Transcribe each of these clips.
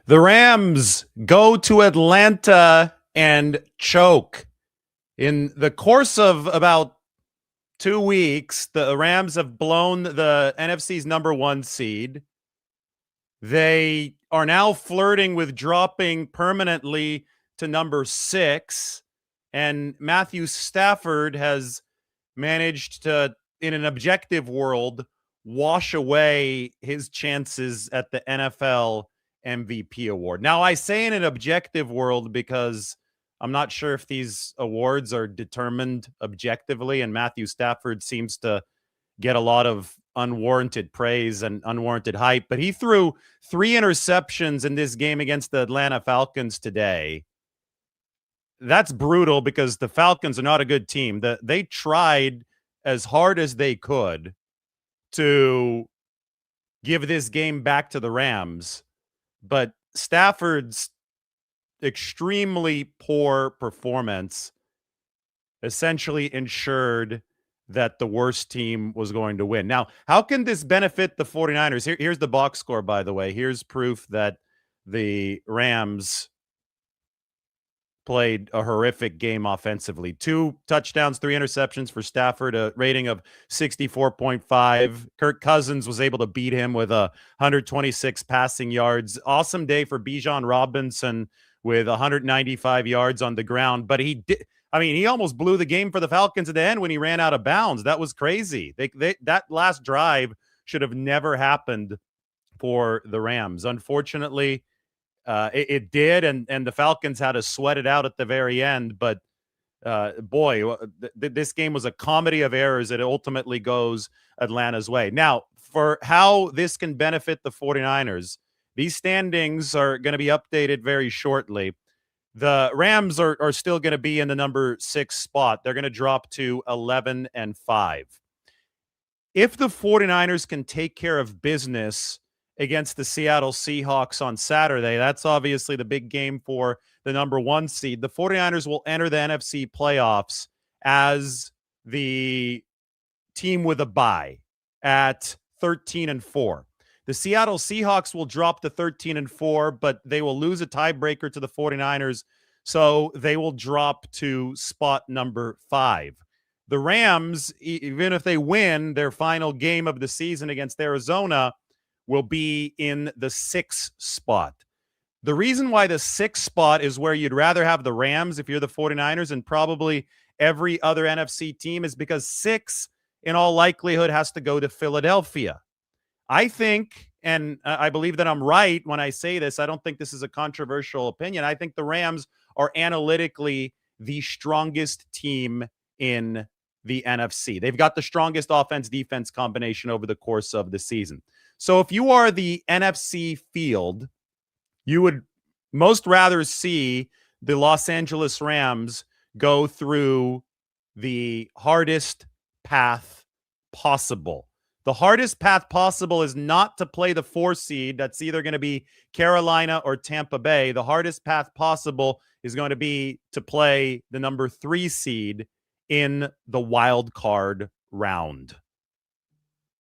The Rams go to Atlanta and choke. In the course of about 2 weeks, the Rams have blown the NFC's number one seed. They are now flirting with dropping permanently to number 6. And Matthew Stafford has managed to, in an objective world, wash away his chances at the NFL MVP award. Now, I say in an objective world because I'm not sure if these awards are determined objectively, and Matthew Stafford seems to get a lot of unwarranted praise and unwarranted hype. But he threw 3 interceptions in this game against the Atlanta Falcons today. That's brutal because the Falcons are not a good team. They tried as hard as they could to give this game back to the Rams, but Stafford's extremely poor performance essentially ensured that the worst team was going to win. Now, how can this benefit the 49ers? Here's the box score, by the way. Here's proof that the Rams played a horrific game offensively. 2 touchdowns, 3 interceptions for Stafford, a rating of 64.5. Kirk Cousins was able to beat him with 126 passing yards. Awesome day for Bijan Robinson with 195 yards on the ground. But he almost blew the game for the Falcons at the end when he ran out of bounds. That was crazy. That last drive should have never happened for the Rams. Unfortunately, it did, and the Falcons had to sweat it out at the very end. But this game was a comedy of errors. It ultimately goes Atlanta's way. Now, for how this can benefit the 49ers, these standings are going to be updated very shortly. The Rams are still going to be in the number 6 spot. They're going to drop to 11-5. If the 49ers can take care of business against the Seattle Seahawks on Saturday, that's obviously the big game for the number 1 seed. The 49ers will enter the NFC playoffs as the team with a bye at 13-4. The Seattle Seahawks will drop to 13-4, but they will lose a tiebreaker to the 49ers, so they will drop to spot number 5. The Rams, even if they win their final game of the season against Arizona, will be in the 6th spot. The reason why the 6th spot is where you'd rather have the Rams if you're the 49ers and probably every other NFC team is because 6, in all likelihood, has to go to Philadelphia. I think, and I believe that I'm right when I say this, I don't think this is a controversial opinion. I think the Rams are analytically the strongest team in the NFC. They've got the strongest offense-defense combination over the course of the season. So if you are the NFC field, you would most rather see the Los Angeles Rams go through the hardest path possible. The hardest path possible is not to play the 4 seed. That's either going to be Carolina or Tampa Bay. The hardest path possible is going to be to play the number 3 seed in the wild card round.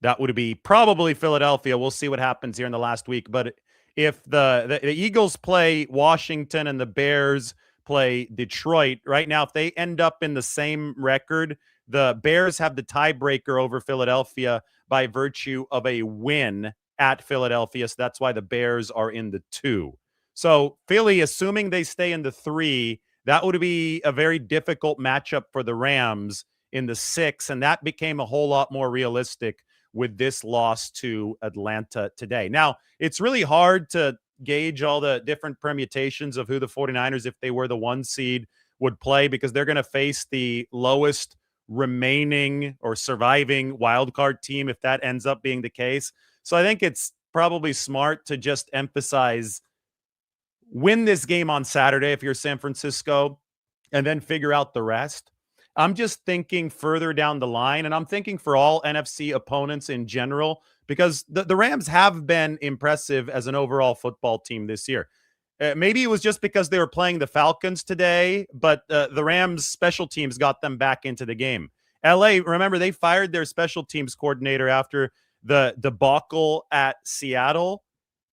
That would be probably Philadelphia. We'll see what happens here in the last week. But if the Eagles play Washington and the Bears play Detroit, right now, if they end up in the same record, the Bears have the tiebreaker over Philadelphia by virtue of a win at Philadelphia. So that's why the Bears are in the 2. So Philly, assuming they stay in the 3, that would be a very difficult matchup for the Rams in the 6. And that became a whole lot more realistic with this loss to Atlanta today. Now, it's really hard to gauge all the different permutations of who the 49ers, if they were the 1 seed, would play because they're going to face the lowest remaining or surviving wildcard team if that ends up being the case. So I think it's probably smart to just emphasize win this game on Saturday if you're San Francisco and then figure out the rest. I'm just thinking further down the line, and I'm thinking for all NFC opponents in general, because the Rams have been impressive as an overall football team this year. Maybe it was just because they were playing the Falcons today, but the Rams special teams got them back into the game. LA, remember, they fired their special teams coordinator after the debacle at Seattle.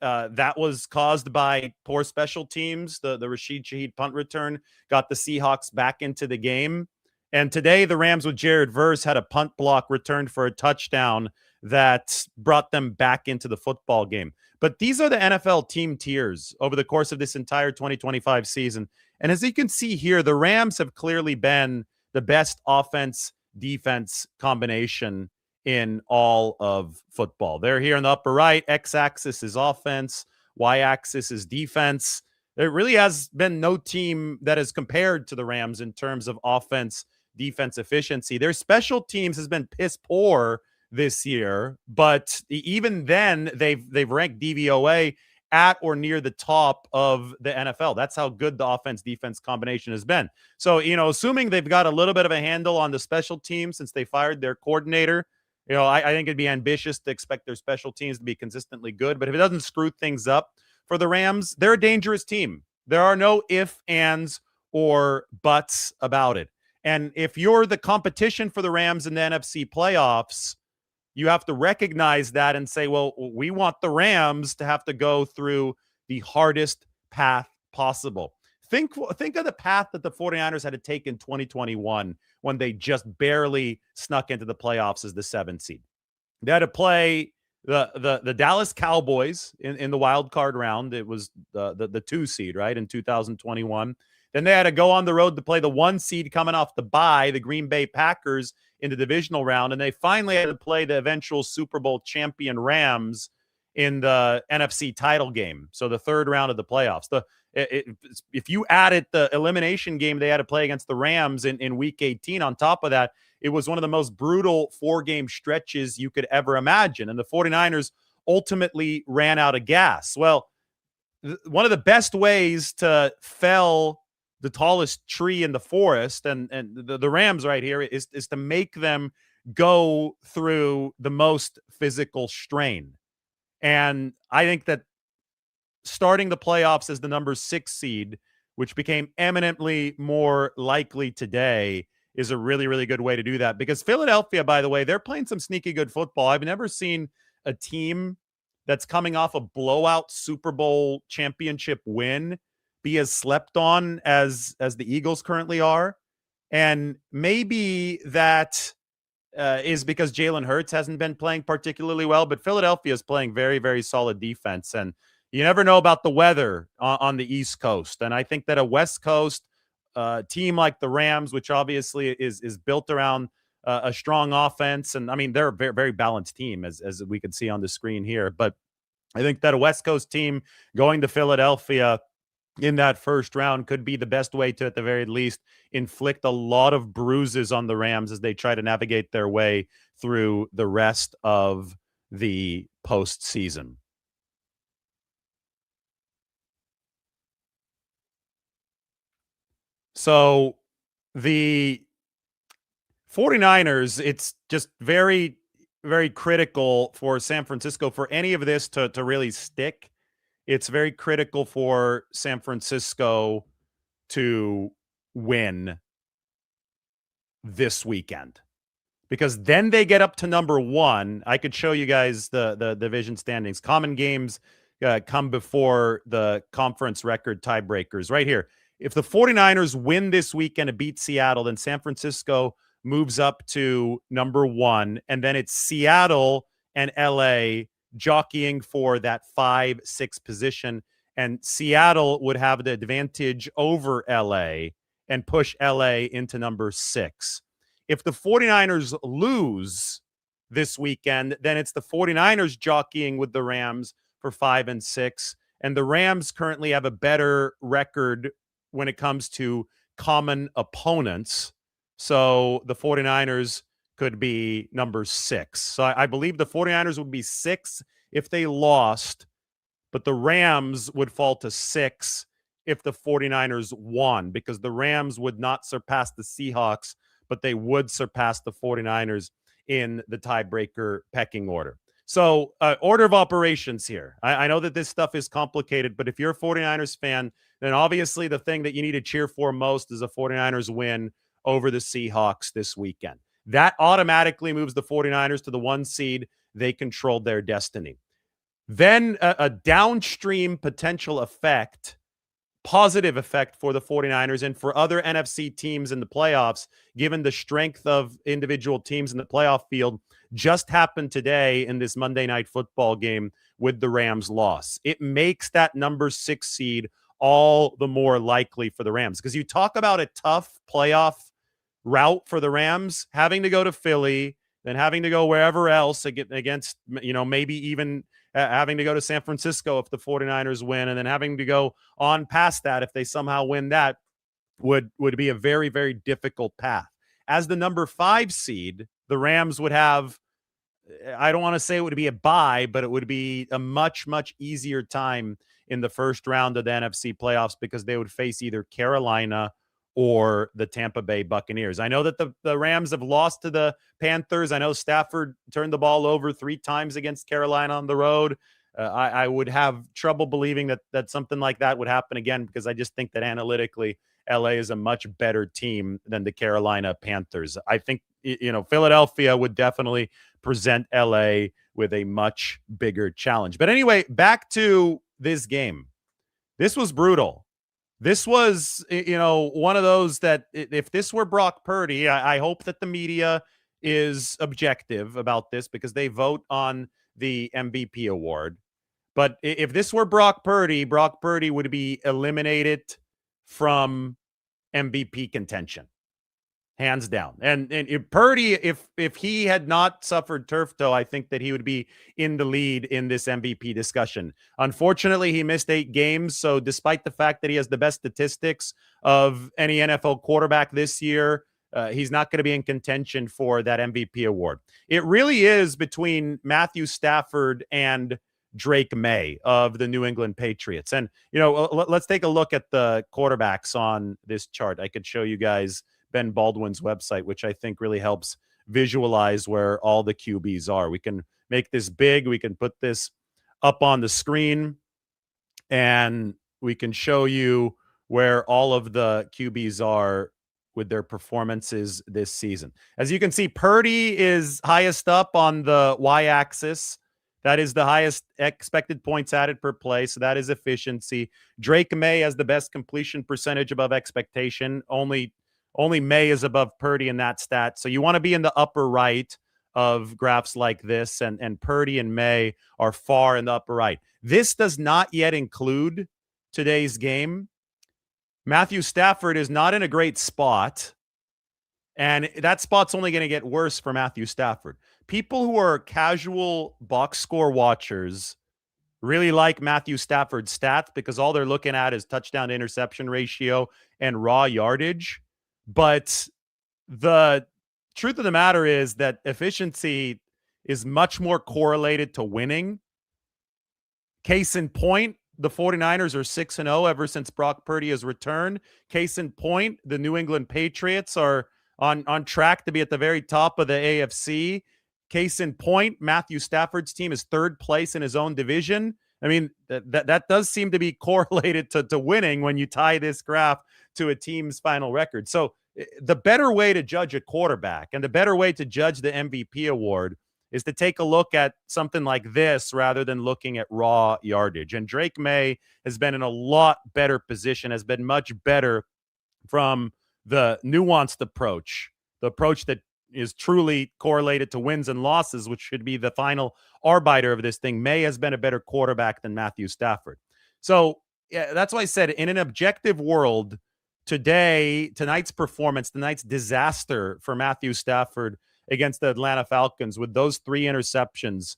That was caused by poor special teams. The Rashid Shaheed punt return got the Seahawks back into the game. And today, the Rams with Jared Verse had a punt block returned for a touchdown that brought them back into the football game. But these are the NFL team tiers over the course of this entire 2025 season. And as you can see here, the Rams have clearly been the best offense defense combination in all of football. They're here in the upper right. X-axis is offense. Y-axis is defense. There really has been no team that is compared to the Rams in terms of offense, defense efficiency. Their special teams has been piss poor this year, but even then, they've ranked DVOA at or near the top of the NFL. That's how good the offense-defense combination has been. So, assuming they've got a little bit of a handle on the special teams since they fired their coordinator, I think it'd be ambitious to expect their special teams to be consistently good. But if it doesn't screw things up for the Rams, they're a dangerous team. There are no ifs, ands, or buts about it. And if you're the competition for the Rams in the NFC playoffs, you have to recognize that and say, well, we want the Rams to have to go through the hardest path possible. Think of the path that the 49ers had to take in 2021 when they just barely snuck into the playoffs as the 7th seed. They had to play the Dallas Cowboys in the wild card round. It was the 2 seed, right, in 2021. Then they had to go on the road to play the 1 seed coming off the bye, the Green Bay Packers, in the divisional round. And they finally had to play the eventual Super Bowl champion Rams in the NFC title game. So the 3rd round of the playoffs. If you added the elimination game they had to play against the Rams in week 18 on top of that, it was one of the most brutal 4-game stretches you could ever imagine. And the 49ers ultimately ran out of gas. Well, one of the best ways to fell the tallest tree in the forest, and the Rams right here, is to make them go through the most physical strain. And I think that starting the playoffs as the number 6 seed, which became eminently more likely today, is a really, really good way to do that. Because Philadelphia, by the way, they're playing some sneaky good football. I've never seen a team that's coming off a blowout Super Bowl championship win be as slept on as the Eagles currently are. And maybe that is because Jalen Hurts hasn't been playing particularly well, but Philadelphia is playing very, very solid defense. And you never know about the weather on the East Coast. And I think that a West Coast team like the Rams, which obviously is built around a strong offense, and I mean, they're a very, very balanced team, as we can see on the screen here. But I think that a West Coast team going to Philadelphia in that first round could be the best way to, at the very least, inflict a lot of bruises on the Rams as they try to navigate their way through the rest of the postseason. So the 49ers, it's just very, very critical for San Francisco for any of this to really stick. It's very critical for San Francisco to win this weekend, because then they get up to number 1. I could show you guys the division standings. Common games come before the conference record tiebreakers right here. If the 49ers win this weekend and beat Seattle, then San Francisco moves up to number 1, and then it's Seattle and LA jockeying for that 5-6 position, and Seattle would have the advantage over LA and push LA into number 6. If the 49ers lose this weekend, then it's the 49ers jockeying with the Rams for 5 and 6, and the Rams currently have a better record when it comes to common opponents. So the 49ers could be number 6. So I believe the 49ers would be 6 if they lost, but the Rams would fall to 6 if the 49ers won, because the Rams would not surpass the Seahawks, but they would surpass the 49ers in the tiebreaker pecking order. So order of operations here. I know that this stuff is complicated, but if you're a 49ers fan, then obviously the thing that you need to cheer for most is a 49ers win over the Seahawks this weekend. That automatically moves the 49ers to the 1 seed. They controlled their destiny. then a downstream potential effect, positive effect for the 49ers and for other NFC teams in the playoffs, given the strength of individual teams in the playoff field, just happened today in this Monday Night Football game with the Rams' loss. It makes that number 6 seed all the more likely for the Rams, because you talk about a tough playoff route for the Rams, having to go to Philly, then having to go wherever else against, maybe even having to go to San Francisco if the 49ers win, and then having to go on past that if they somehow win that, would be a very, very difficult path. As the number 5 seed, the Rams would have, I don't want to say it would be a bye, but it would be a much, much easier time in the first round of the NFC playoffs, because they would face either Carolina or the Tampa Bay Buccaneers. I know that the Rams have lost to the Panthers. I know Stafford turned the ball over 3 times against Carolina on the road. I would have trouble believing that something like that would happen again, because I just think that analytically, LA is a much better team than the Carolina Panthers. I think, Philadelphia would definitely present LA with a much bigger challenge. But anyway, back to this game. This was brutal. This was, one of those that if this were Brock Purdy, I hope that the media is objective about this, because they vote on the MVP award. But if this were Brock Purdy would be eliminated from MVP contention, hands down. And if Purdy, if he had not suffered turf toe, I think that he would be in the lead in this MVP discussion. Unfortunately, he missed 8 games. So despite the fact that he has the best statistics of any NFL quarterback this year, he's not going to be in contention for that MVP award. It really is between Matthew Stafford and Drake May of the New England Patriots. And, let's take a look at the quarterbacks on this chart. I could show you guys Ben Baldwin's website, which I think really helps visualize where all the QBs are. We can make this big. We can put this up on the screen, and we can show you where all of the QBs are with their performances this season. As you can see, Purdy is highest up on the y-axis. That is the highest expected points added per play, so that is efficiency. Drake May has the best completion percentage above expectation. Only May is above Purdy in that stat. So you want to be in the upper right of graphs like this, and Purdy and May are far in the upper right. This does not yet include today's game. Matthew Stafford is not in a great spot, and that spot's only going to get worse for Matthew Stafford. People who are casual box score watchers really like Matthew Stafford's stats, because all they're looking at is touchdown to interception ratio and raw yardage. But the truth of the matter is that efficiency is much more correlated to winning. Case in point, the 49ers are 6-0 ever since Brock Purdy has returned. Case in point, the New England Patriots are on track to be at the very top of the AFC. Case in point, Matthew Stafford's team is 3rd place in his own division. I mean, that does seem to be correlated to winning when you tie this graph to a team's final record. So the better way to judge a quarterback and the better way to judge the MVP award is to take a look at something like this rather than looking at raw yardage. And Drake May has been in a lot better position, has been much better from the nuanced approach, the approach that is truly correlated to wins and losses, which should be the final arbiter of this thing. May has been a better quarterback than Matthew Stafford. So yeah, that's why I said, in an objective world, tonight's performance, tonight's disaster for Matthew Stafford against the Atlanta Falcons with those 3 interceptions,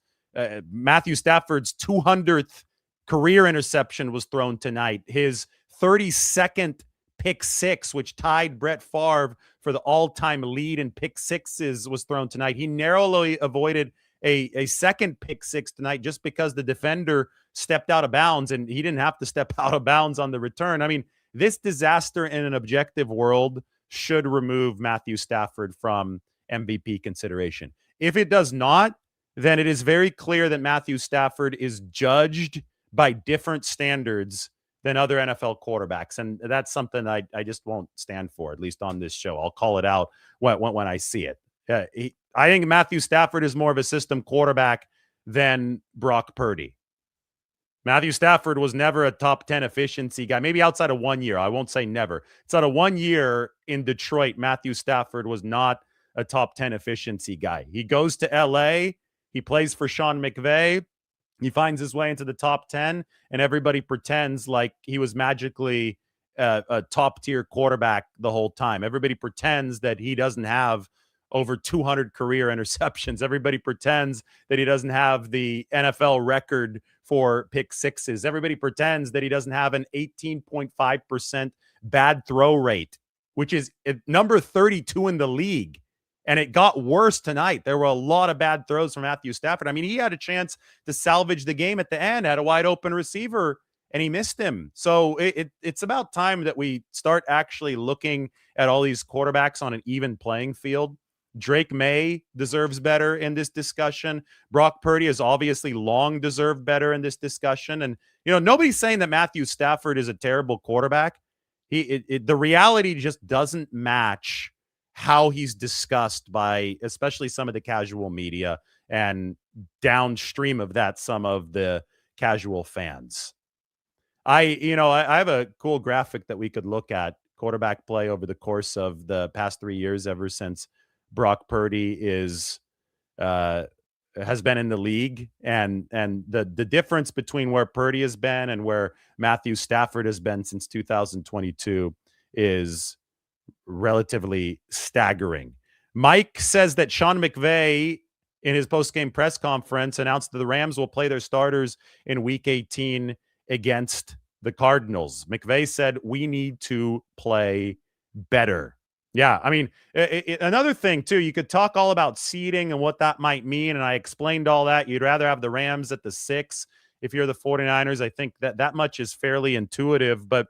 Matthew Stafford's 200th career interception was thrown tonight. His 32nd pick 6, which tied Brett Favre for the all-time lead in pick 6s, was thrown tonight. He narrowly avoided a second pick 6 tonight just because the defender stepped out of bounds, and he didn't have to step out of bounds on the return. I mean, this disaster in an objective world should remove Matthew Stafford from MVP consideration. If it does not, then it is very clear that Matthew Stafford is judged by different standards than other NFL quarterbacks. And that's something I just won't stand for, at least on this show. I'll call it out when I see it. I think Matthew Stafford is more of a system quarterback than Brock Purdy. Matthew Stafford was never a top 10 efficiency guy, maybe outside of 1 year. I won't say never. Outside of 1 year in Detroit, Matthew Stafford was not a top 10 efficiency guy. He goes to LA, he plays for Sean McVay, he finds his way into the top 10, and everybody pretends like he was magically a top tier quarterback the whole time. Everybody pretends that he doesn't have over 200 career interceptions. Everybody pretends that he doesn't have the NFL record for pick sixes. Everybody pretends that he doesn't have an 18.5% bad throw rate, which is number 32 in the league. And it got worse tonight. There were a lot of bad throws from Matthew Stafford. I mean, he had a chance to salvage the game at the end, had a wide open receiver, and he missed him. So it's about time that we start actually looking at all these quarterbacks on an even playing field. Drake May deserves better in this discussion. Brock Purdy has obviously long deserved better in this discussion. And, nobody's saying that Matthew Stafford is a terrible quarterback. The reality just doesn't match how he's discussed by especially some of the casual media, and downstream of that, some of the casual fans. I have a cool graphic that we could look at quarterback play over the course of the past 3 years, ever since Brock Purdy has been in the league, and the difference between where Purdy has been and where Matthew Stafford has been since 2022 is relatively staggering. Mike says that Sean McVay, in his post-game press conference, announced that the Rams will play their starters in Week 18 against the Cardinals. McVay said, "We need to play better." Yeah, I mean, another thing, too, you could talk all about seeding and what that might mean, and I explained all that. You'd rather have the Rams at the 6 if you're the 49ers. I think that much is fairly intuitive, but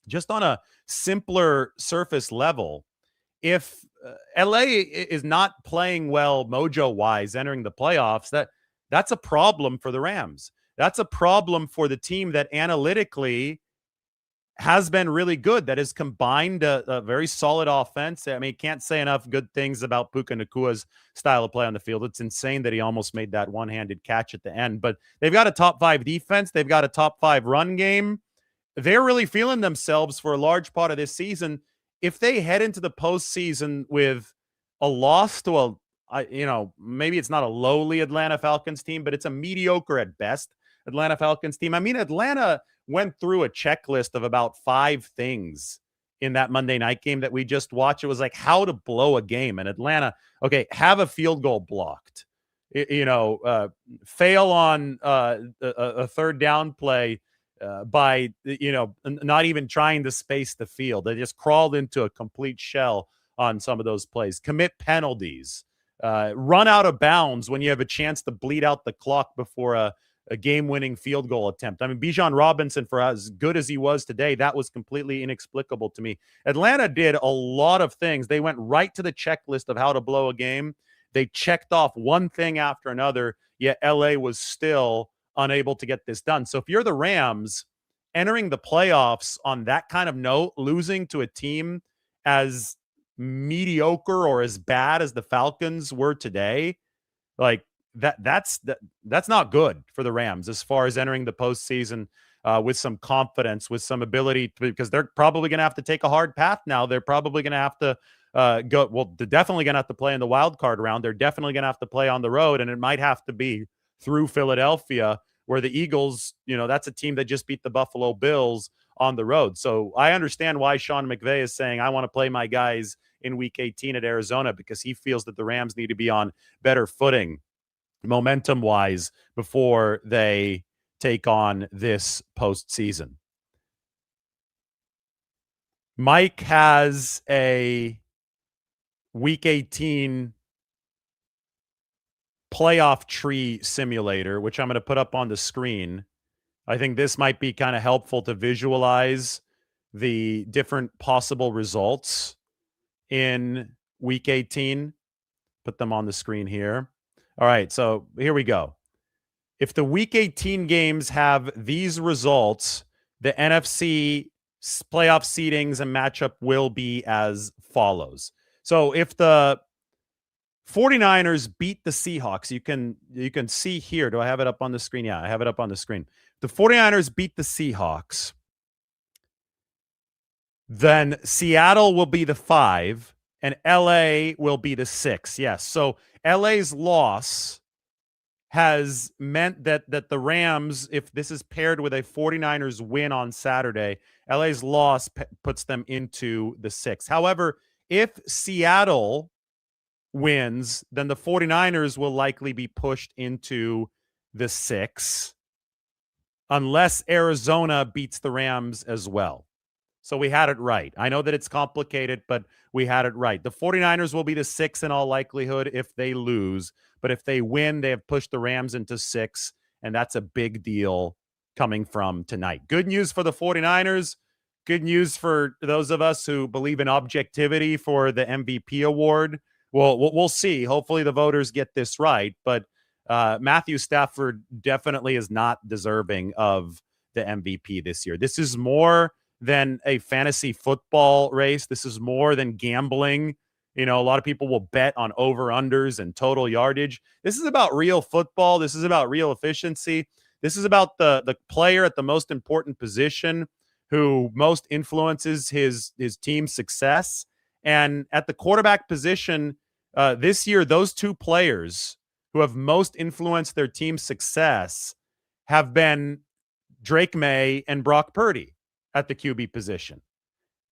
just on a simpler surface level, if LA is not playing well mojo-wise entering the playoffs, that's a problem for the Rams. That's a problem for the team that analytically has been really good, that has combined a very solid offense. I mean, can't say enough good things about Puka Nakua's style of play on the field. It's insane that he almost made that one-handed catch at the end. But they've got a top 5 defense. They've got a top 5 run game. They're really feeling themselves for a large part of this season. If they head into the postseason with a loss to maybe it's not a lowly Atlanta Falcons team, but it's a mediocre at best Atlanta Falcons team. I mean, Atlanta went through a checklist of about 5 things in that Monday night game that we just watched. It was like how to blow a game. And Atlanta, okay, have a field goal blocked, fail on a third down play by not even trying to space the field. They just crawled into a complete shell on some of those plays. Commit penalties, run out of bounds when you have a chance to bleed out the clock before a game-winning field goal attempt. I mean, Bijan Robinson, for as good as he was today, that was completely inexplicable to me. Atlanta did a lot of things. They went right to the checklist of how to blow a game. They checked off one thing after another, yet LA was still unable to get this done. So if you're the Rams entering the playoffs on that kind of note, losing to a team as mediocre or as bad as the Falcons were today, like that's not good for the Rams as far as entering the postseason with some confidence, with some ability, because they're probably going to have to take a hard path now. They're probably going to have to they're definitely going to have to play in the wild card round. They're definitely going to have to play on the road, and it might have to be through Philadelphia, where the Eagles, that's a team that just beat the Buffalo Bills on the road. So I understand why Sean McVay is saying, I want to play my guys in Week 18 at Arizona, because he feels that the Rams need to be on better footing momentum-wise before they take on this postseason. Mike has a Week 18 playoff tree simulator, which I'm going to put up on the screen. I think this might be kind of helpful to visualize the different possible results in Week 18. Put them on the screen here. All right, so here we go. If the Week 18 games have these results, the NFC playoff seedings and matchup will be as follows. So if the 49ers beat the Seahawks, you can see here. Do I have it up on the screen? Yeah, I have it up on the screen. the 49ers beat the Seahawks, then Seattle will be the 5 and LA will be the 6. Yes. So LA's loss has meant that the Rams, if this is paired with a 49ers win on Saturday, LA's loss puts them into the 6. However, if Seattle wins, then the 49ers will likely be pushed into the 6 unless Arizona beats the Rams as well. So we had it right. I know that it's complicated, but we had it right. The 49ers will be the 6 in all likelihood if they lose. But if they win, they have pushed the Rams into 6, and that's a big deal coming from tonight. Good news for the 49ers. Good news for those of us who believe in objectivity for the MVP award. Well, we'll see. Hopefully the voters get this right. But Matthew Stafford definitely is not deserving of the MVP this year. This is more than a fantasy football race. This is more than gambling. You know, a lot of people will bet on over-unders and total yardage. This is about real football. This is about real efficiency. This is about the player at the most important position who most influences his team's success. And at the quarterback position this year, those two players who have most influenced their team's success have been Drake May and Brock Purdy at the QB position.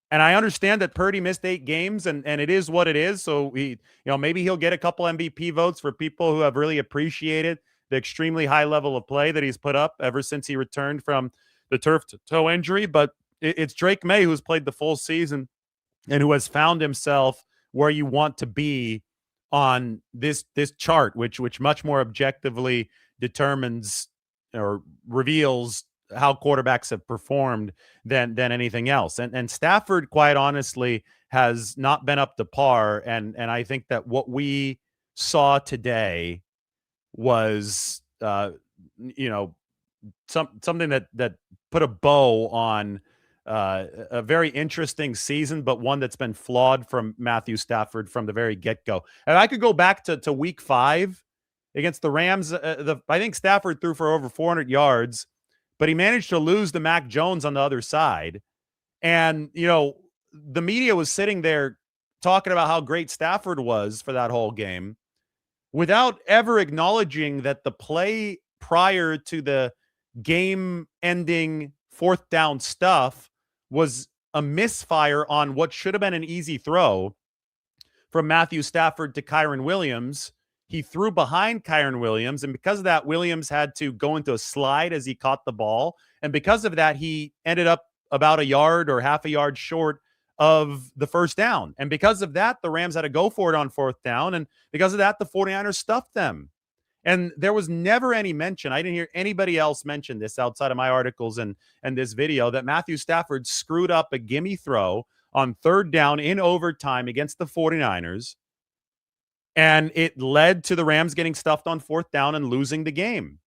And I understand that Purdy missed 8 games, and it is what it is. So maybe he'll get a couple MVP votes for people who have really appreciated the extremely high level of play that he's put up ever since he returned from the turf toe injury. But it's Drake May who's played the full season and who has found himself where you want to be on this chart, which much more objectively determines or reveals how quarterbacks have performed than anything else. And Stafford, quite honestly, has not been up to par. And I think that what we saw today was, something that put a bow on a very interesting season, but one that's been flawed from Matthew Stafford from the very get-go. And I could go back to week 5 against the Rams. I think Stafford threw for over 400 yards. But he managed to lose to Mac Jones on the other side. And, the media was sitting there talking about how great Stafford was for that whole game without ever acknowledging that the play prior to the game-ending 4th down stuff was a misfire on what should have been an easy throw from Matthew Stafford to Kyren Williams. He threw behind Kyren Williams, and because of that, Williams had to go into a slide as he caught the ball. And because of that, he ended up about a yard or half a yard short of the first down. And because of that, the Rams had to go for it on 4th down. And because of that, the 49ers stuffed them. And there was never any mention. I didn't hear anybody else mention this outside of my articles and this video, that Matthew Stafford screwed up a gimme throw on 3rd down in overtime against the 49ers. And it led to the Rams getting stuffed on 4th down and losing the game.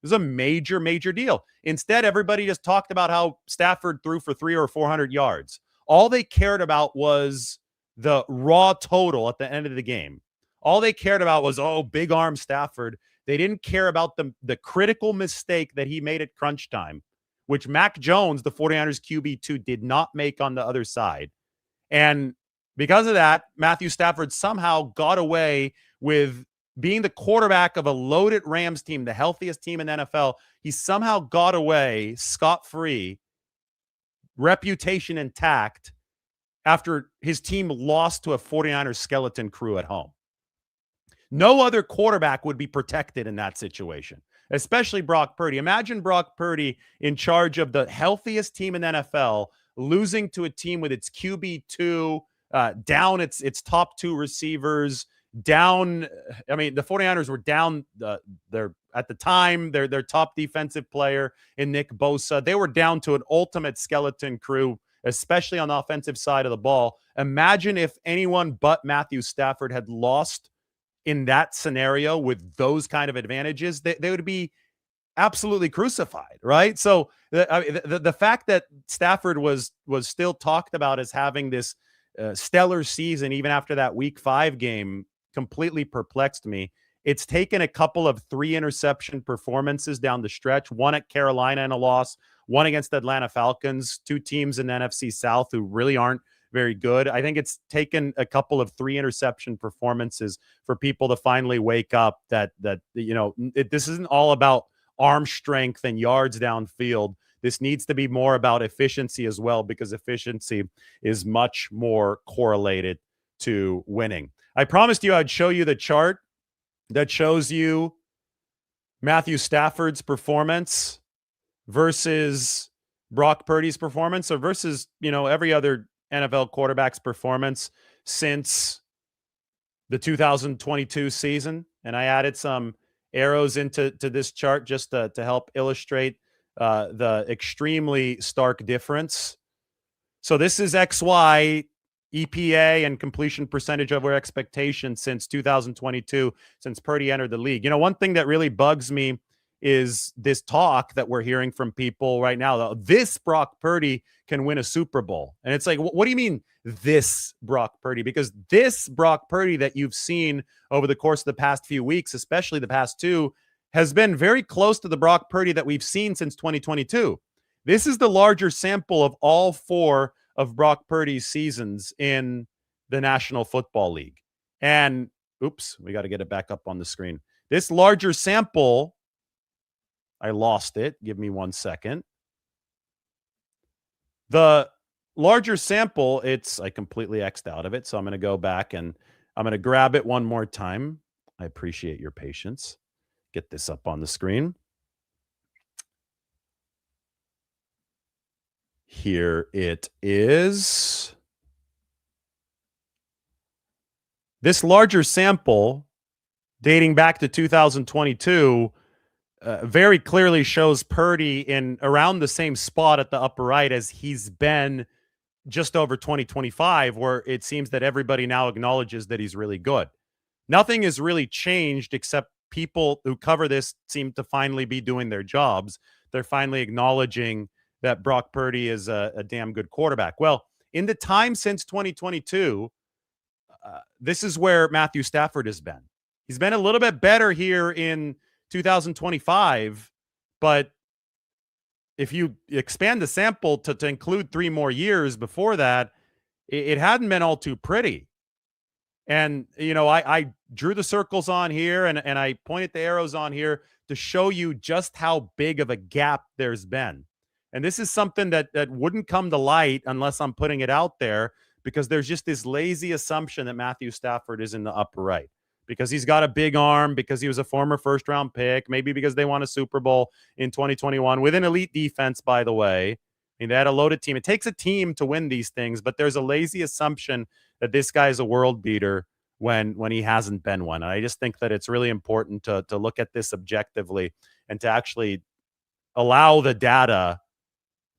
It was a major, major deal. Instead, everybody just talked about how Stafford threw for 300 or 400 yards. All they cared about was the raw total at the end of the game. All they cared about was, big arm Stafford. They didn't care about the critical mistake that he made at crunch time, which Mac Jones, the 49ers QB2, did not make on the other side. And because of that, Matthew Stafford somehow got away with being the quarterback of a loaded Rams team, the healthiest team in the NFL. He somehow got away scot-free, reputation intact, after his team lost to a 49ers skeleton crew at home. No other quarterback would be protected in that situation, especially Brock Purdy. Imagine Brock Purdy in charge of the healthiest team in the NFL, losing to a team with its QB2, down its top 2 receivers, down. I mean, the 49ers were down at the time, their top defensive player in Nick Bosa. They were down to an ultimate skeleton crew, especially on the offensive side of the ball. Imagine if anyone but Matthew Stafford had lost in that scenario with those kind of advantages. They would be absolutely crucified, right? So the fact that Stafford was still talked about as having this stellar season, even after that week 5 game, completely perplexed me. It's taken a couple of 3-interception performances down the stretch, one at Carolina in a loss, one against the Atlanta Falcons, two teams in the NFC South who really aren't very good. I think it's taken a couple of 3-interception performances for people to finally wake up that this isn't all about arm strength and yards downfield. This needs to be more about efficiency as well, because efficiency is much more correlated to winning. I promised you I'd show you the chart that shows you Matthew Stafford's performance versus Brock Purdy's performance, or versus, every other NFL quarterback's performance since the 2022 season. And I added some arrows into this chart just to help illustrate the extremely stark difference. So this is XY, EPA, and completion percentage over expectation since 2022, since Purdy entered the league. One thing that really bugs me is this talk that we're hearing from people right now. This Brock Purdy can win a Super Bowl. And it's like, what do you mean this Brock Purdy? Because this Brock Purdy that you've seen over the course of the past few weeks, especially the past two, has been very close to the Brock Purdy that we've seen since 2022. This is the larger sample of all 4 of Brock Purdy's seasons in the National Football League. And, oops, we got to get it back up on the screen. This larger sample, I lost it. Give me 1 second. The larger sample, I completely X'd out of it. So I'm going to go back and I'm going to grab it one more time. I appreciate your patience. Get this up on the screen. Here it is. This larger sample dating back to 2022 very clearly shows Purdy in around the same spot at the upper right as he's been just over 2025, where it seems that everybody now acknowledges that he's really good. Nothing has really changed, except people who cover this seem to finally be doing their jobs. They're finally acknowledging that Brock Purdy is a damn good quarterback. Well, in the time since 2022, this is where Matthew Stafford has been. He's been a little bit better here in 2025, but if you expand the sample to include 3 more years before that, it hadn't been all too pretty. And, I drew the circles on here and I pointed the arrows on here to show you just how big of a gap there's been. And this is something that wouldn't come to light unless I'm putting it out there, because there's just this lazy assumption that Matthew Stafford is in the upper right because he's got a big arm, because he was a former first-round pick, maybe because they won a Super Bowl in 2021 with an elite defense, by the way. I mean, they had a loaded team. It takes a team to win these things, but there's a lazy assumption that this guy's a world beater when he hasn't been one. And I just think that it's really important to look at this objectively and to actually allow the data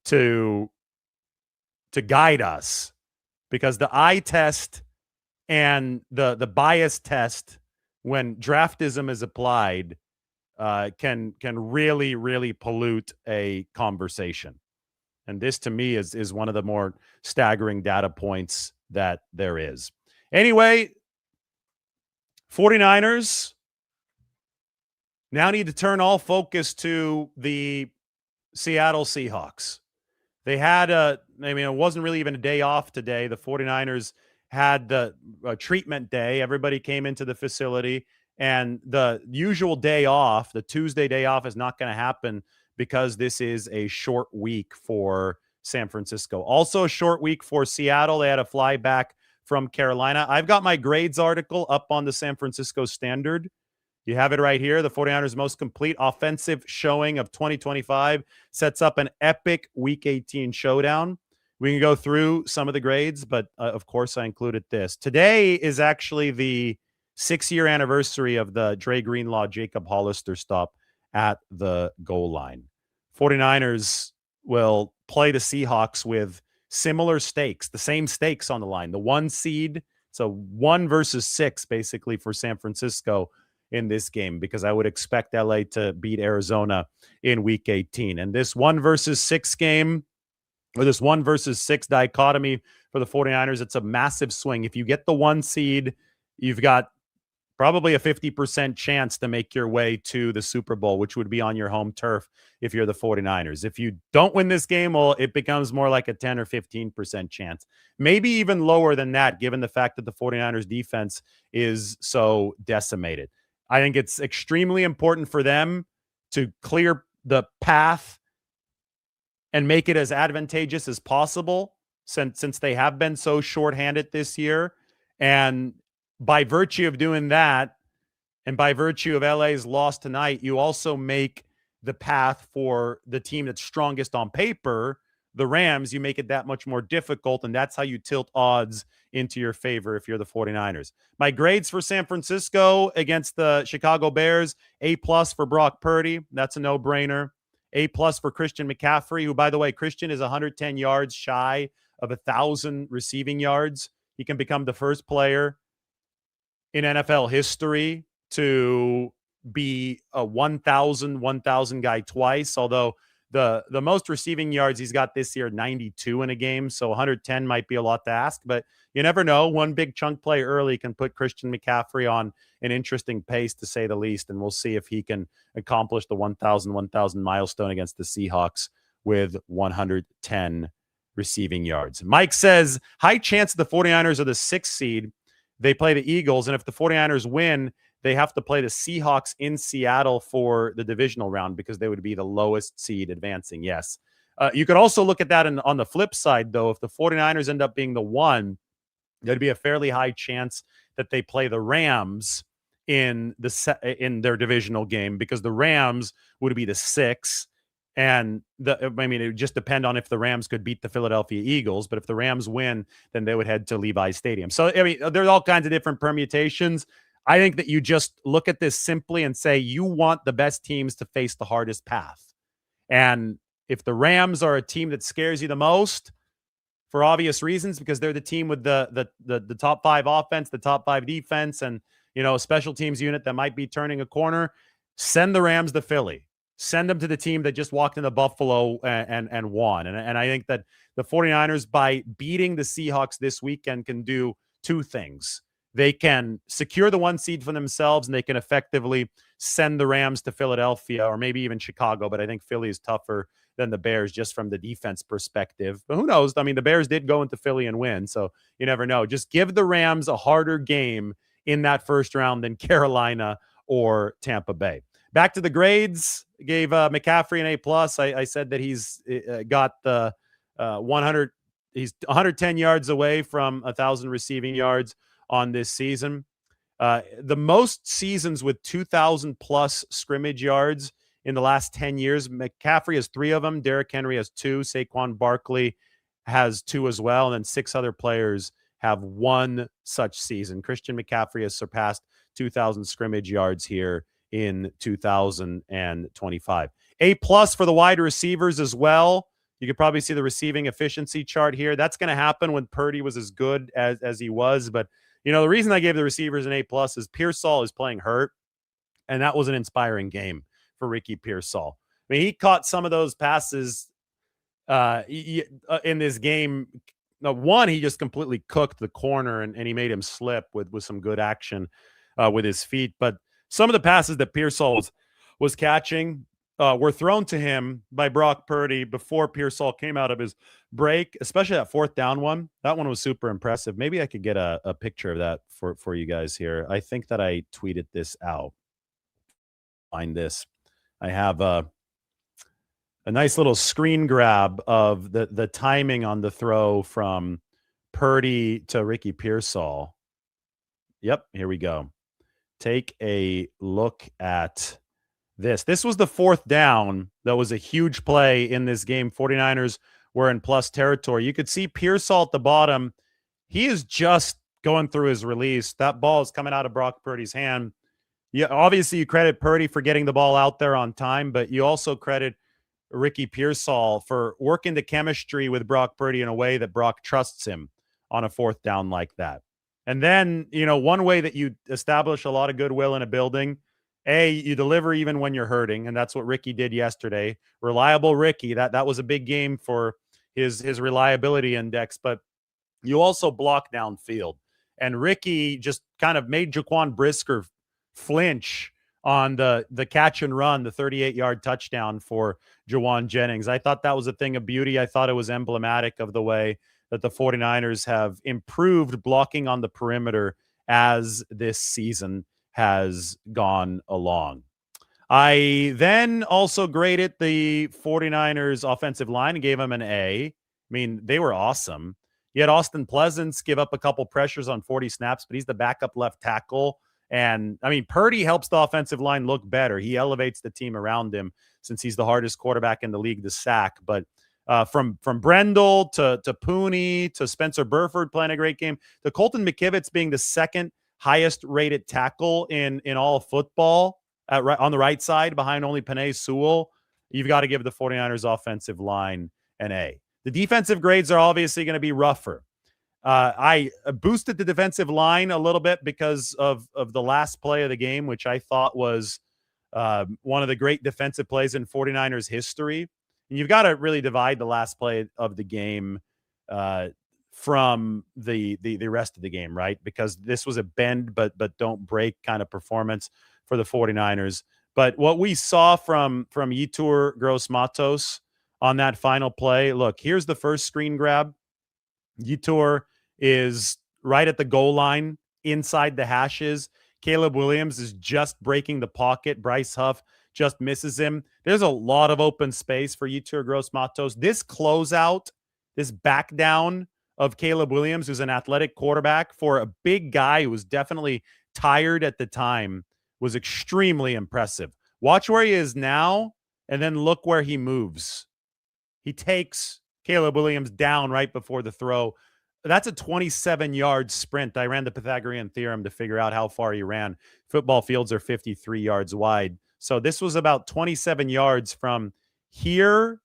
to guide us, because the eye test and the bias test, when draftism is applied, can really, really pollute a conversation. And this, to me, is one of the more staggering data points that there is. Anyway, 49ers now need to turn all focus to the Seattle Seahawks. They had it wasn't really even a day off today. The 49ers had a treatment day. Everybody came into the facility, and the usual day off, the Tuesday day off, is not going to happen because this is a short week for San Francisco. Also a short week for Seattle. They had a fly back from Carolina. I've got my grades article up on the San Francisco Standard. You have it right here. The 49ers' most complete offensive showing of 2025 sets up an epic Week 18 showdown. We can go through some of the grades, but of course I included this. Today is actually the 6-year anniversary of the Dre Greenlaw, Jacob Hollister stop at the goal line. 49ers will play the Seahawks with similar stakes, the same stakes on the line. The 1 seed, so 1 versus 6 basically for San Francisco in this game, because I would expect LA to beat Arizona in Week 18. And this 1 versus 6 game, or this 1 versus 6 dichotomy for the 49ers, it's a massive swing. If you get the 1 seed, you've got probably a 50% chance to make your way to the Super Bowl, which would be on your home turf if you're the 49ers. If you don't win this game, well, it becomes more like a 10 or 15% chance. Maybe even lower than that, given the fact that the 49ers defense is so decimated. I think it's extremely important for them to clear the path and make it as advantageous as possible since they have been so shorthanded this year. And by virtue of doing that, and by virtue of LA's loss tonight, you also make the path for the team that's strongest on paper, the Rams, you make it that much more difficult, and that's how you tilt odds into your favor if you're the 49ers. My grades for San Francisco against the Chicago Bears, A+ for Brock Purdy. That's a no-brainer. A+ for Christian McCaffrey, who, by the way, Christian is 110 yards shy of 1,000 receiving yards. He can become the first player in NFL history to be a 1,000 guy twice, although the most receiving yards he's got this year, 92 in a game, so 110 might be a lot to ask, but you never know. One big chunk play early can put Christian McCaffrey on an interesting pace, to say the least, and we'll see if he can accomplish the 1,000 milestone against the Seahawks with 110 receiving yards. Mike says, high chance the 49ers are the 6th seed. They play the Eagles, and if the 49ers win, they have to play the Seahawks in Seattle for the divisional round because they would be the lowest seed advancing. Yes. You could also look at that on the flip side, though. If the 49ers end up being the 1, there'd be a fairly high chance that they play the Rams in their divisional game because the Rams would be the 6. And it would just depend on if the Rams could beat the Philadelphia Eagles. But if the Rams win, then they would head to Levi's Stadium. So, there's all kinds of different permutations. I think that you just look at this simply and say you want the best teams to face the hardest path. And if the Rams are a team that scares you the most, for obvious reasons, because they're the team with the top 5 offense, the top 5 defense, and a special teams unit that might be turning a corner, send the Rams to Philly. Send them to the team that just walked into Buffalo and won. And I think that the 49ers, by beating the Seahawks this weekend, can do 2 things. They can secure the 1 seed for themselves, and they can effectively send the Rams to Philadelphia or maybe even Chicago. But I think Philly is tougher than the Bears just from the defense perspective. But who knows? I mean, the Bears did go into Philly and win, so you never know. Just give the Rams a harder game in that first round than Carolina or Tampa Bay. Back to the grades, gave McCaffrey an A+. I said that he's got the 100. He's 110 yards away from 1,000 receiving yards on this season. The most seasons with 2,000 plus scrimmage yards in the last 10 years, McCaffrey has 3 of them. Derrick Henry has 2. Saquon Barkley has 2 as well. And then 6 other players have 1 such season. Christian McCaffrey has surpassed 2,000 scrimmage yards here in 2025. A+ for the wide receivers as well. You could probably see the receiving efficiency chart here. That's going to happen when Purdy was as good as he was. But, the reason I gave the receivers an A+ is Pearsall is playing hurt, and that was an inspiring game for Ricky Pearsall. I mean, he caught some of those passes in this game. One, he just completely cooked the corner, and he made him slip with some good action with his feet. But some of the passes that Pearsall was catching were thrown to him by Brock Purdy before Pearsall came out of his break, especially that 4th down one. That one was super impressive. Maybe I could get a picture of that for you guys here. I think that I tweeted this out. Find this. I have a nice little screen grab of the timing on the throw from Purdy to Ricky Pearsall. Yep, here we go. Take a look at this. This was the 4th down. That was a huge play in this game. 49ers were in plus territory. You could see Pearsall at the bottom. He is just going through his release. That ball is coming out of Brock Purdy's hand. Yeah, obviously you credit Purdy for getting the ball out there on time, but you also credit Ricky Pearsall for working the chemistry with Brock Purdy in a way that Brock trusts him on a 4th down like that. And then, one way that you establish a lot of goodwill in a building, you deliver even when you're hurting, and that's what Ricky did yesterday. Reliable Ricky, that was a big game for his reliability index, but you also block downfield. And Ricky just kind of made Jaquan Brisker flinch on the catch and run, the 38-yard touchdown for Jawan Jennings. I thought that was a thing of beauty. I thought it was emblematic of the way that the 49ers have improved blocking on the perimeter as this season has gone along. I then also graded the 49ers offensive line and gave them an A. I mean, they were awesome. You had Austin Pleasance give up a couple pressures on 40 snaps, but he's the backup left tackle. And, I mean, Purdy helps the offensive line look better. He elevates the team around him since he's the hardest quarterback in the league to sack. But from Brendel to Pooney to Spencer Burford playing a great game, to Colton McKivitz being the second highest rated tackle in all of football on the right side behind only Penei Sewell, you've got to give the 49ers offensive line an A. The defensive grades are obviously going to be rougher. I boosted the defensive line a little bit because of the last play of the game, which I thought was one of the great defensive plays in 49ers history. And you've got to really divide the last play of the game from the rest of the game, right? Because this was a bend but don't break kind of performance for the 49ers. But what we saw from Yetur Gross-Matos on that final play, look, here's the first screen grab. Yetur is right at the goal line inside the hashes. Caleb Williams is just breaking the pocket. Bryce Huff just misses him. There's a lot of open space for Yetur Gross-Matos. This closeout, this back down of Caleb Williams, who's an athletic quarterback, for a big guy who was definitely tired at the time, was extremely impressive. Watch where he is now, and then look where he moves. He takes Caleb Williams down right before the throw. That's a 27-yard sprint. I ran the Pythagorean theorem to figure out how far he ran. Football fields are 53 yards wide. So this was about 27 yards from here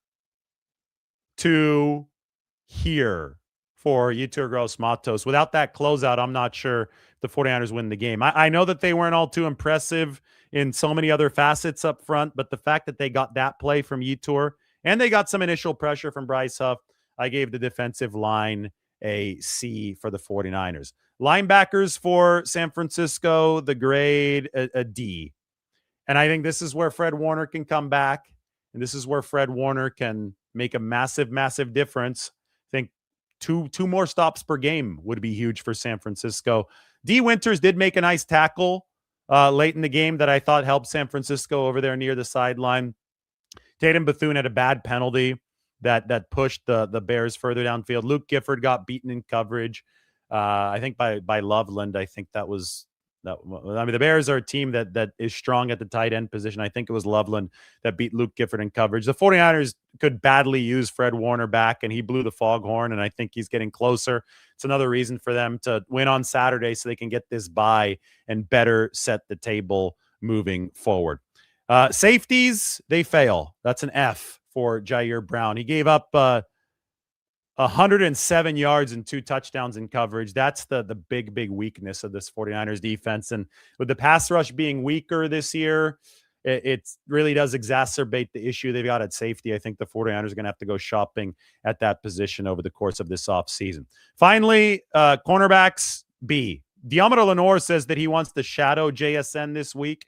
to here for Yetur Gross-Matos. Without that closeout, I'm not sure the 49ers win the game. I know that they weren't all too impressive in so many other facets up front, but the fact that they got that play from Yetur and they got some initial pressure from Bryce Huff, I gave the defensive line a C for the 49ers. Linebackers for San Francisco, the grade a D. And I think this is where Fred Warner can come back, and this is where Fred Warner can make a massive, massive difference. I think two more stops per game would be huge for San Francisco. D. Winters did make a nice tackle late in the game that I thought helped San Francisco over there near the sideline. Tatum Bethune had a bad penalty that pushed the Bears further downfield. Luke Gifford got beaten in coverage. I think by Loveland. I think that was that. I mean, the Bears are a team that is strong at the tight end position. I think it was Loveland that beat Luke Gifford in coverage. The 49ers could badly use Fred Warner back, and he blew the foghorn, and I think he's getting closer. It's another reason for them to win on Saturday so they can get this bye and better set the table moving forward. Safeties, they fail. That's an F for Jair Brown. He gave up 107 yards and 2 touchdowns in coverage. That's the big weakness of this 49ers defense. And with the pass rush being weaker this year, it really does exacerbate the issue they've got at safety. I think the 49ers are going to have to go shopping at that position over the course of this offseason. Finally, cornerbacks, B. Diomede Lenore says that he wants to shadow JSN this week.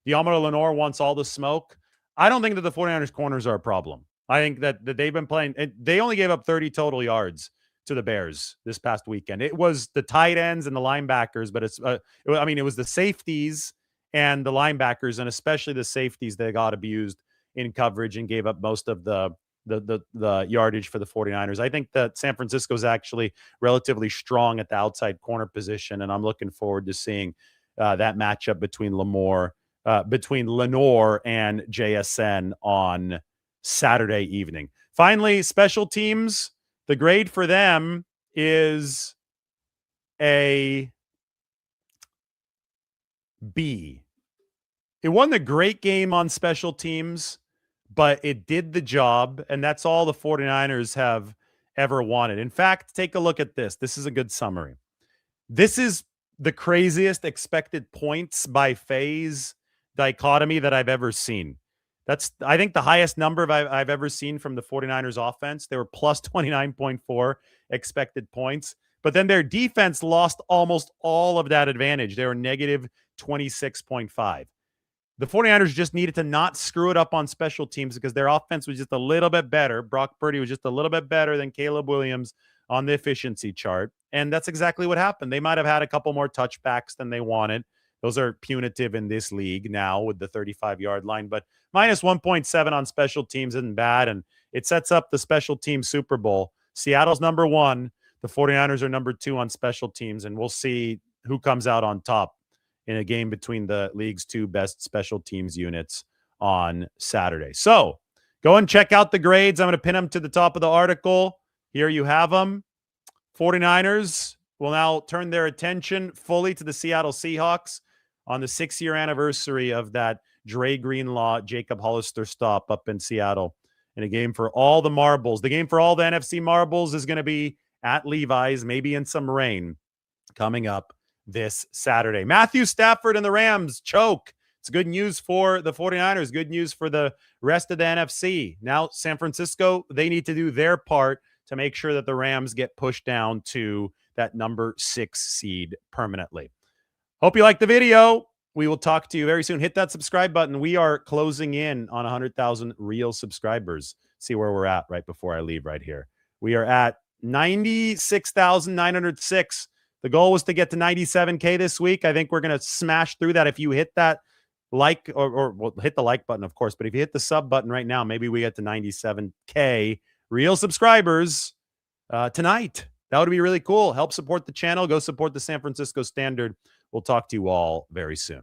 Diomede Lenore wants all the smoke. I don't think that the 49ers corners are a problem. I think that they've been playing. They only gave up 30 total yards to the Bears this past weekend. It was the tight ends and the linebackers, but it was the safeties and the linebackers, and especially the safeties that got abused in coverage and gave up most of the yardage for the 49ers. I think that San Francisco is actually relatively strong at the outside corner position, and I'm looking forward to seeing that matchup between Lenore and JSN on Saturday evening. Finally, special teams. The grade for them is a B. It wasn't a great game on special teams, but it did the job, and that's all the 49ers have ever wanted. In fact, take a look at this. This is a good summary. This is the craziest expected points by phase dichotomy that I've ever seen. That's, I think, the highest number I've ever seen from the 49ers offense. They were plus 29.4 expected points. But then their defense lost almost all of that advantage. They were negative 26.5. The 49ers just needed to not screw it up on special teams because their offense was just a little bit better. Brock Purdy was just a little bit better than Caleb Williams on the efficiency chart. And that's exactly what happened. They might have had a couple more touchbacks than they wanted. Those are punitive in this league now with the 35-yard line. But minus 1.7 on special teams isn't bad. And it sets up the special team Super Bowl. Seattle's number 1. The 49ers are number 2 on special teams. And we'll see who comes out on top in a game between the league's 2 best special teams units on Saturday. So go and check out the grades. I'm going to pin them to the top of the article. Here you have them. 49ers will now turn their attention fully to the Seattle Seahawks on the 6-year anniversary of that Dre Greenlaw, Jacob Hollister stop up in Seattle in a game for all the marbles. The game for all the NFC marbles is going to be at Levi's, maybe in some rain, coming up this Saturday. Matthew Stafford and the Rams choke. It's good news for the 49ers, good news for the rest of the NFC. Now, San Francisco, they need to do their part to make sure that the Rams get pushed down to that number 6 seed permanently. Hope you liked the video. We will talk to you very soon. Hit that subscribe button. We are closing in on 100,000 real subscribers. See where we're at right before I leave right here. We are at 96,906. The goal was to get to 97K this week. I think we're going to smash through that. If you hit that like or well, hit the like button, of course, but if you hit the sub button right now, maybe we get to 97K real subscribers tonight. That would be really cool. Help support the channel. Go support the San Francisco Standard. We'll talk to you all very soon.